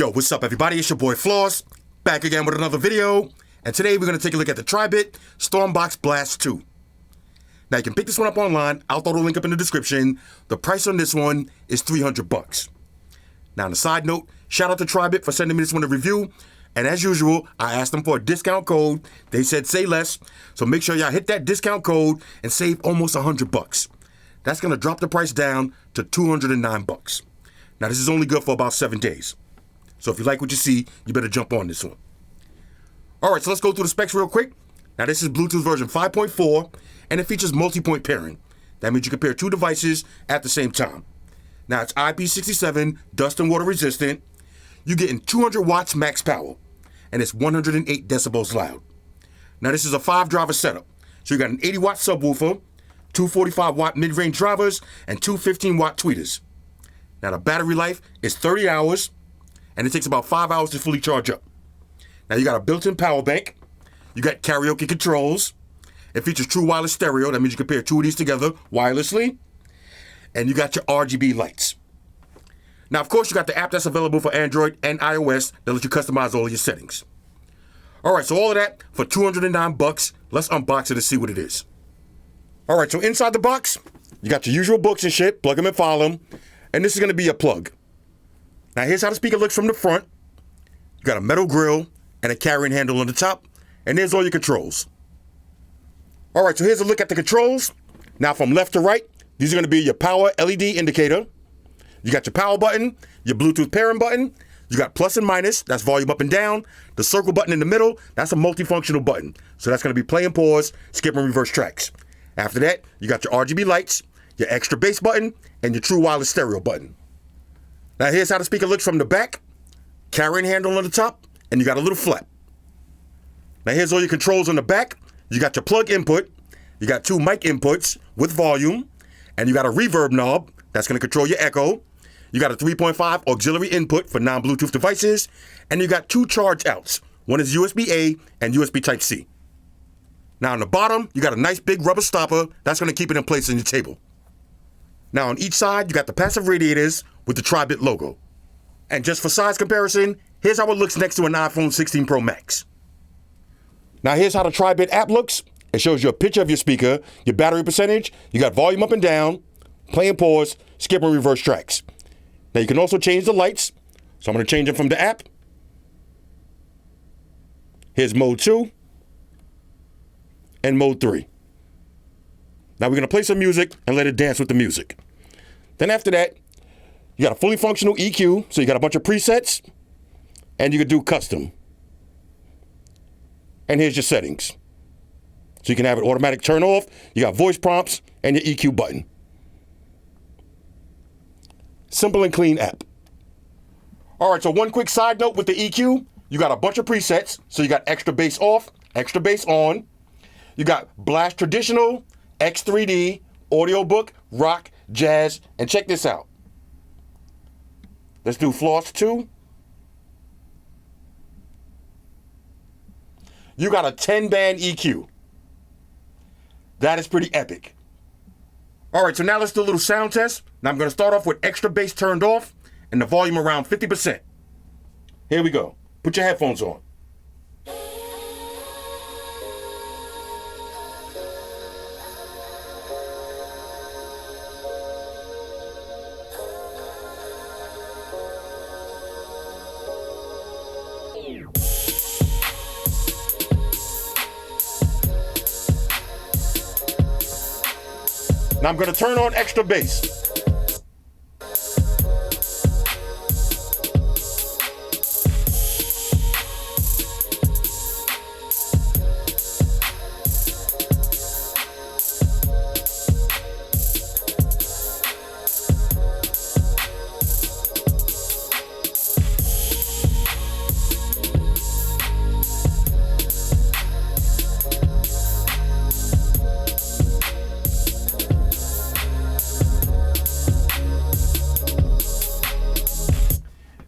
Yo, what's up everybody? It's your boy Floss, back again with another video. And today we're going to take a look at the Tribit StormBox Blast 2. Now you can pick this one up online. I'll throw the link up in the description. The price on this one is $300. Now on a side note, shout out to Tribit for sending me this one to review. And as usual, I asked them for a discount code. They said say less. So make sure y'all hit that discount code and save almost $100. That's going to drop the price down to $209. Now this is only good for about 7 days. So if you like what you see, you better jump on this one. All right, so let's go through the specs real quick. Now this is Bluetooth version 5.4, and it features multi-point pairing. That means you can pair 2 devices at the same time. Now it's IP67, dust and water resistant. You're getting 200 watts max power, and it's 108 decibels loud. Now this is a 5-driver setup. So you got an 80-watt subwoofer, 2 45-watt mid-range drivers, and 2 15-watt tweeters. Now the battery life is 30 hours, and it takes about 5 hours to fully charge up. Now you got a built-in power bank. You got karaoke controls. It features true wireless stereo. That means you can pair 2 of these together wirelessly. And you got your RGB lights. Now, of course, you got the app that's available for Android and iOS that lets you customize all of your settings. All right, so all of that for $209. Let's unbox it and see what it is. All right, so inside the box, you got your usual books and shit. Plug them and file them. And this is going to be a plug. Now, here's how the speaker looks from the front. You got a metal grill and a carrying handle on the top. And there's all your controls. All right, so here's a look at the controls. Now, from left to right, these are going to be your power LED indicator. You got your power button, your Bluetooth pairing button. You got plus and minus, that's volume up and down. The circle button in the middle, that's a multifunctional button. So that's going to be play and pause, skip and reverse tracks. After that, you got your RGB lights, your extra bass button, and your true wireless stereo button. Now here's how the speaker looks from the back. Carrying handle on the top, and you got a little flap. Now here's all your controls on the back. You got your plug input, you got 2 mic inputs with volume, and you got a reverb knob that's going to control your echo. You got a 3.5 auxiliary input for non-Bluetooth devices, and you got 2 charge outs. One is USB-A and USB Type-C. Now on the bottom, you got a nice big rubber stopper that's going to keep it in place on your table. Now on each side, you got the passive radiators with the Tribit logo. And just for size comparison, here's how it looks next to an iPhone 16 Pro Max. Now here's how the Tribit app looks. It shows you a picture of your speaker, your battery percentage, you got volume up and down, play and pause, skip and reverse tracks. Now you can also change the lights. So I'm going to change them from the app. Here's mode 2 and mode 3. Now we're going to play some music and let it dance with the music. Then after that, you got a fully functional EQ. So you got a bunch of presets and you can do custom. And here's your settings. So you can have it automatic turn off. You got voice prompts and your EQ button. Simple and clean app. All right, so one quick side note with the EQ. You got a bunch of presets. So you got extra bass off, extra bass on. You got blast traditional, X3D, audiobook, rock, jazz, and check this out. Let's do Floss 2. You got a 10-band EQ. That is pretty epic. All right, so now let's do a little sound test. Now I'm going to start off with extra bass turned off and the volume around 50%. Here we go. Put your headphones on. Now I'm going to turn on extra bass.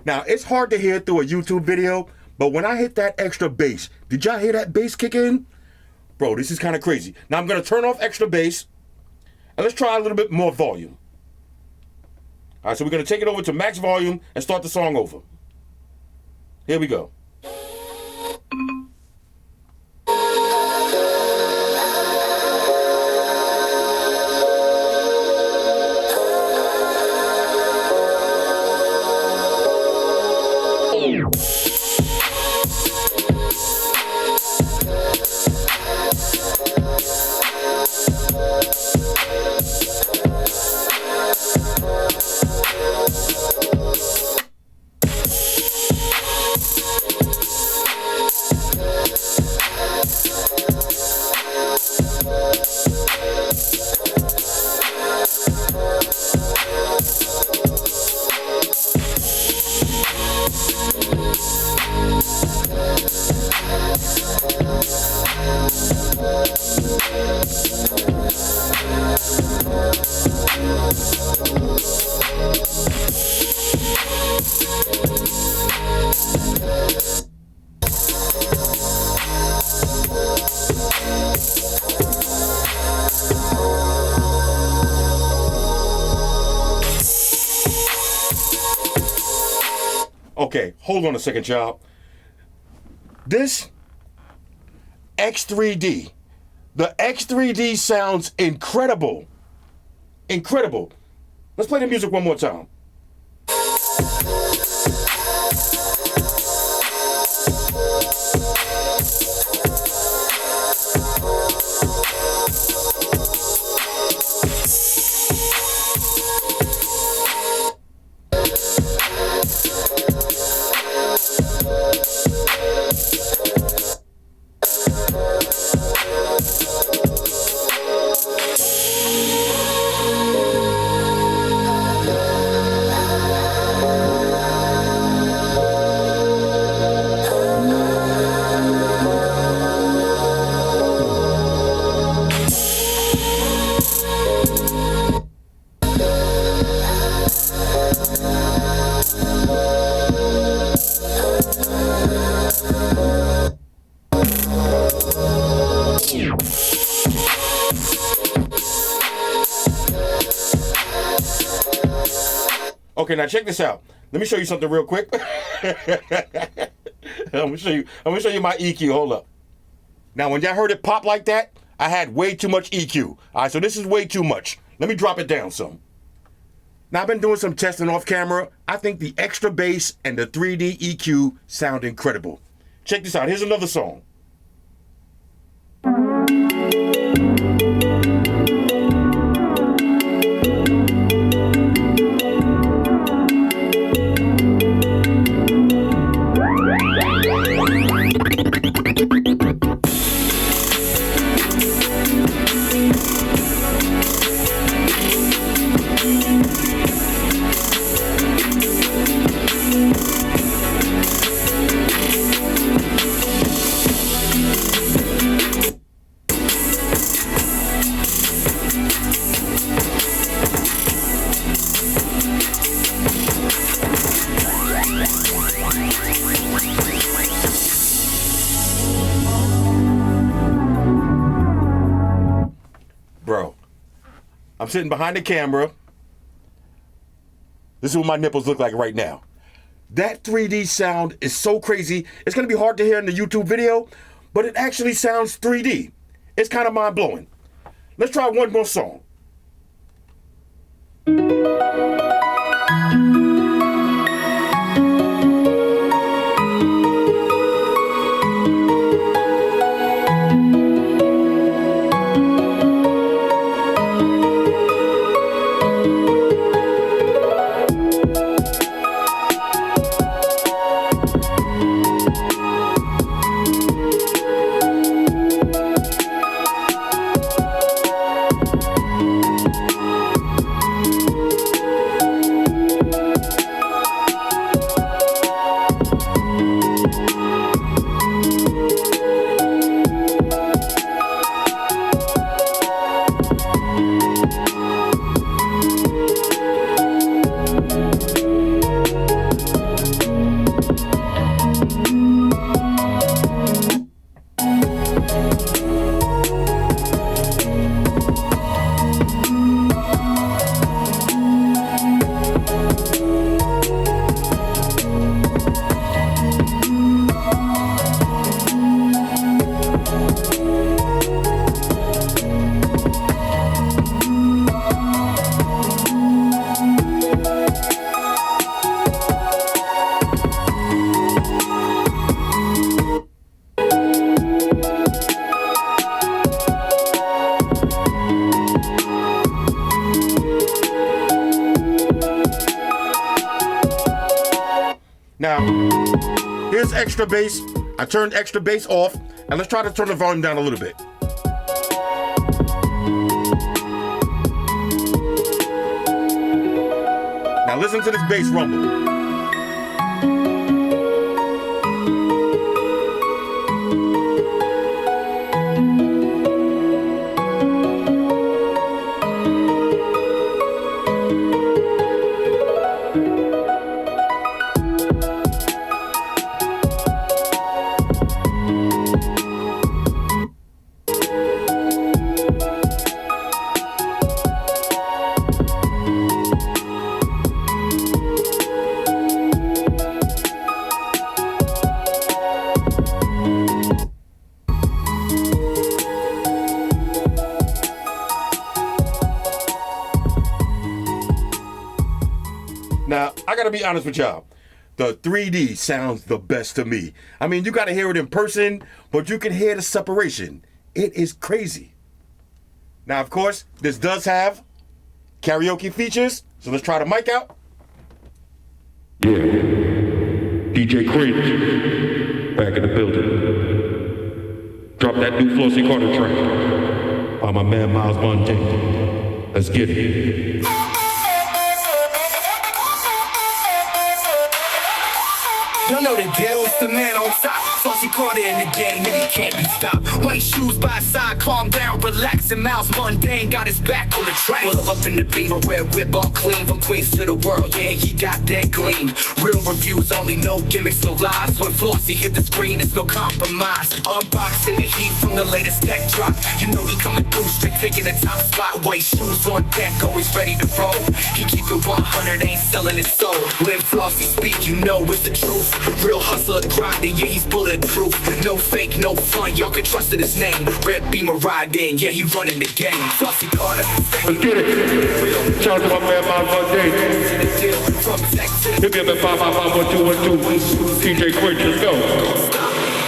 Now, it's hard to hear through a YouTube video, but when I hit that extra bass, did y'all hear that bass kick in? Bro, this is kind of crazy. Now, I'm going to turn off extra bass, and let's try a little bit more volume. All right, so we're going to take it over to max volume and start the song over. Here we go. Okay, hold on a second, y'all. This X3D, the X3D sounds incredible. Incredible. Let's play the music one more time. Okay, now check this out. Let me show you something real quick. I'm gonna show you my EQ. Hold up. Now, when y'all heard it pop like that, I had way too much EQ. All right, so this is way too much. Let me drop it down some. Now, I've been doing some testing off camera. I think the extra bass and the 3D EQ sound incredible. Check this out. Here's another song. Bro, I'm sitting behind the camera. This is what my nipples look like right now. That 3D sound is so crazy. It's going to be hard to hear in the YouTube video, but it actually sounds 3D. It's kind of mind-blowing. Let's try one more song. Here's extra bass. I turned extra bass off, and let's try to turn the volume down a little bit. Now listen to this bass rumble. Now, I gotta be honest with y'all. The 3D sounds the best to me. I mean, you gotta hear it in person, but you can hear the separation. It is crazy. Now, of course, this does have karaoke features, so let's try the mic out. Yeah, DJ Cringe, back in the building. Drop that new Flossy Carter track by my man Miles Monte. Let's get it. You know the deal, it's the man on top. Flossy Carter in the game, and he can't be stopped. White shoes by his side, calm down, relax, and Miles Mundane got his back on the track. Pull up in the beamer, red whip all clean, from Queens to the world, yeah, he got that gleam. Real reviews, only no gimmicks, no lies. When Flossy hit the screen, it's no compromise. Unboxing the heat from the latest tech drop. You know he coming through, straight taking the top spot. White shoes on deck, always ready to roll. He keep it 100, ain't selling his soul. When Flossy speak, you know it's the truth. Real hustler grinding, yeah, he's bulletproof. No fake, no fun, y'all can trust in his name. Red Beamer riding, yeah, he running the game. Flossy Carter, let's get it. Shout out to my man Miles Monte. Hit me up at 555-1212. DJ Cringe, let's go.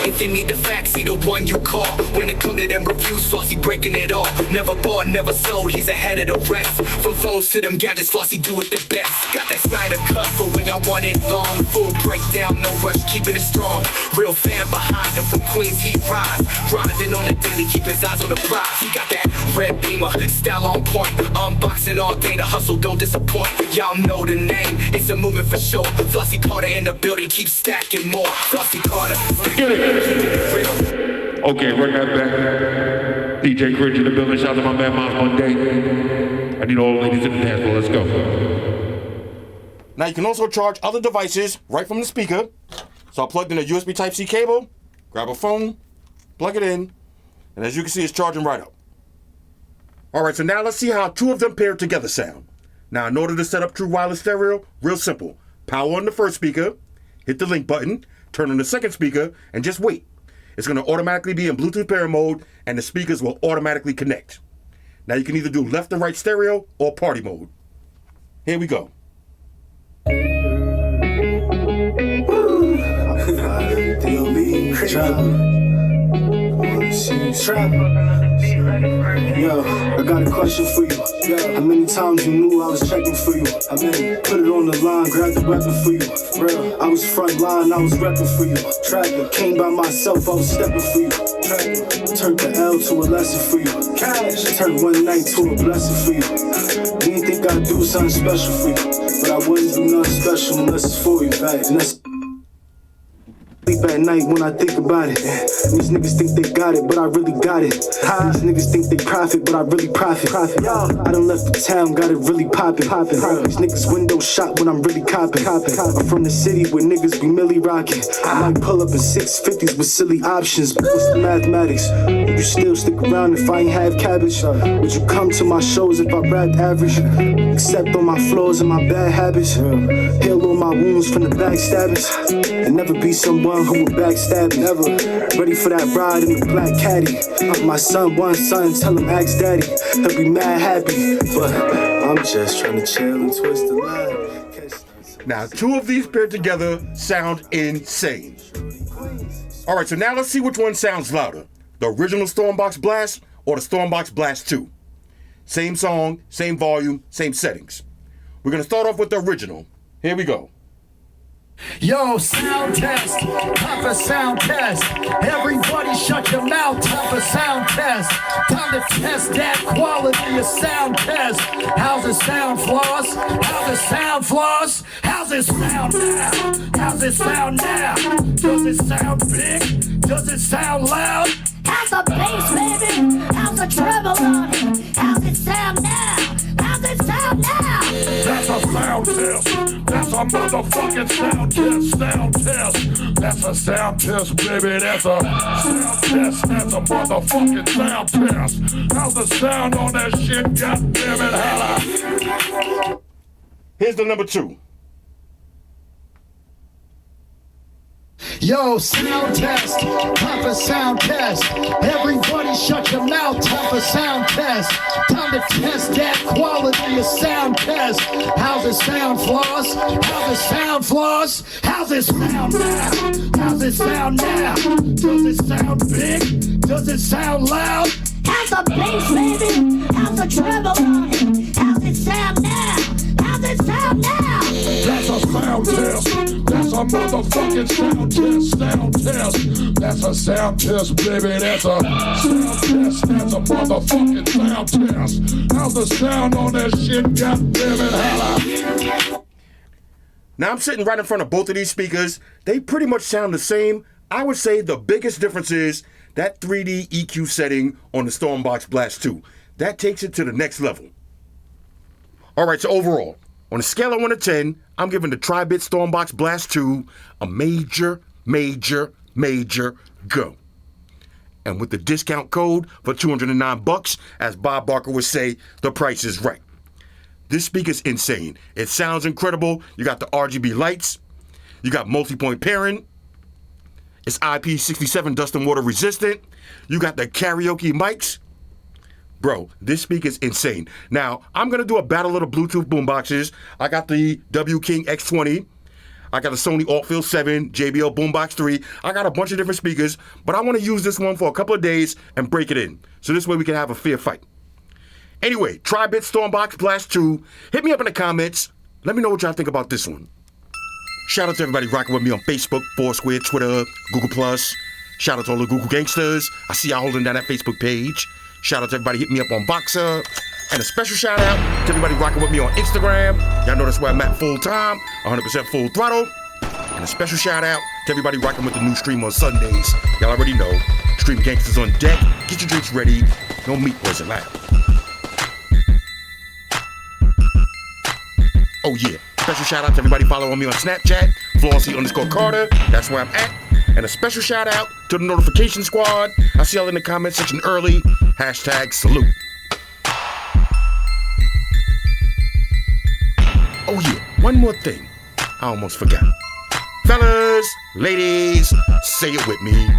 If you need the facts, he the one you call. When it come to them reviews, Flossy breaking it off. Never bought, never sold, he's ahead of the rest. From phones to them gadgets, Flossy do it the best. Got that Snyder cut for when I want it long. Full breakdown, no rush, keeping it strong. Real fan behind him, from Queens he rise. Grinding on the daily, keep his eyes on the prize. He got that red Beamer, style on point. Unboxing all day, the hustle don't disappoint. Y'all know the name, it's a movement for sure. Flossy Carter in the building, keep stacking more. Flossy Carter, get it. Okay, run that back. DJ Cringe in the building. Shout out to my man Miles Monday. I need all the ladies in the dance floor. Let's go. Now you can also charge other devices right from the speaker. So I plugged in a USB Type-C cable, grab a phone, plug it in, and as you can see, it's charging right up. Alright, so now let's see how two of them paired together sound. Now in order to set up true wireless stereo, real simple. Power on the first speaker, hit the link button, turn on the second speaker, and just wait. It's going to automatically be in Bluetooth pair mode, and the speakers will automatically connect. Now you can either do left and right stereo or party mode. Here we go. Yo, I got a question for you. How many times you knew I was checking for you? I mean, put it on the line, grab the weapon for you. Real, I was front line, I was repping for you. Trapper, came by myself, I was stepping for you. Trapper, turned the L to a lesson for you. Cash, turned one night to a blessing for you. Didn't think I'd do something special for you, but I wouldn't do nothing special unless it's for you, right? And that's sleep at night when I think about it. These niggas think they got it, but I really got it. These niggas think they profit, but I really profit. I done left the town, got it really poppin'. These niggas window shot when I'm really copping. I'm from the city where niggas be milli rockin'. I might pull up in 650s with silly options, but what's the mathematics? Would you still stick around if I ain't have cabbage? Would you come to my shows if I rapped average? Except on my flaws and my bad habits. Heal all my wounds from the backstabbings. And never be someone who would backstab me. Never ready for that ride in the black caddy. My son, one son, tell him ask daddy. He'll be mad happy, but I'm just trying to chill and twist the line. Now, two of these paired together sound insane. All right, so now let's see which one sounds louder. The original StormBox Blast or the StormBox Blast 2. Same song, same volume, same settings. We're gonna start off with the original. Here we go. Yo, sound test, time for sound test. Everybody shut your mouth, time for sound test. Time to test that quality of sound test. How's it sound, Floss? How's it sound, Floss? How's it sound now? How's it sound now? Does it sound big? Does it sound loud? How's the bass, baby? How's the treble on it? How's it sound now? How's it sound now? That's a sound test. That's a motherfucking sound test. Sound test. That's a sound test, baby. That's a sound test. That's a motherfucking sound test. How's the sound on that shit? God damn it, holla. Here's the number 2. Yo, sound test, time for sound test. Everybody shut your mouth, time for sound test. Time to test that quality of sound test. How's it sound, Floss? How's it sound, Floss? How's it sound now? How's it sound now? Does it sound big? Does it sound loud? How's the bass, baby? How's the treble on it? How's it sound now? How's it sound now? That's a sound test. That's a motherfucking sound test. Sound test. That's a sound test, baby. That's a sound test. That's a motherfucking sound test. How's the sound on that shit? God damn it, holla. Now I'm sitting right in front of both of these speakers. They pretty much sound the same. I would say the biggest difference is that 3D EQ setting on the StormBox Blast 2. That takes it to the next level. All right, so overall, on a scale of 1 to 10, I'm giving the Tribit StormBox Blast 2 a major go. And with the discount code for $209, as Bob Barker would say, the price is right. This speaker's insane. It sounds incredible. You got the RGB lights. You got multi-point pairing. It's IP67 dust and water resistant. You got the karaoke mics. Bro, this speaker's insane. Now, I'm going to do a battle of the Bluetooth boomboxes. I got the W King X20. I got a Sony Altfield 7, JBL Boombox 3. I got a bunch of different speakers, but I want to use this one for a couple of days and break it in. So this way we can have a fair fight. Anyway, Tribit StormBox Blast 2. Hit me up in the comments. Let me know what y'all think about this one. Shout out to everybody rocking with me on Facebook, Foursquare, Twitter, Google+. Shout out to all the Google gangsters. I see y'all holding down that Facebook page. Shout out to everybody hitting me up on Boxer. And a special shout out to everybody rocking with me on Instagram. Y'all know that's where I'm at full time, 100% full throttle. And a special shout out to everybody rocking with the new stream on Sundays. Y'all already know. Stream gangsters on deck. Get your drinks ready. No meat boys allowed. Oh yeah. Special shout out to everybody following me on Snapchat, Flossy_Carter. That's where I'm at. And a special shout out to the notification squad. I see y'all in the comment section early. #salute. Oh yeah, one more thing. I almost forgot. Fellas, ladies, say it with me.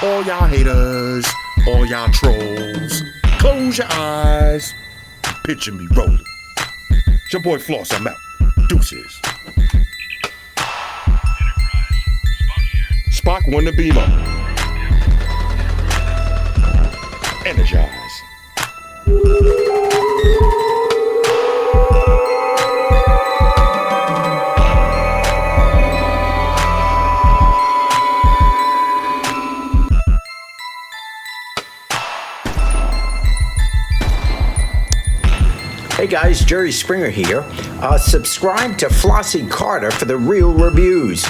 All y'all haters, all y'all trolls, close your eyes and picture me rolling. It's your boy Floss, I'm out. Deuces. Spock won the beam up. Energize. Hey guys, Jerry Springer here. Subscribe to Flossy Carter for the real reviews.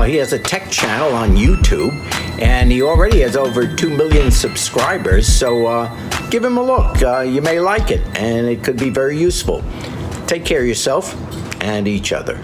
He has a tech channel on YouTube, and he already has over 2 million subscribers, so give him a look. You may like it, and it could be very useful. Take care of yourself and each other.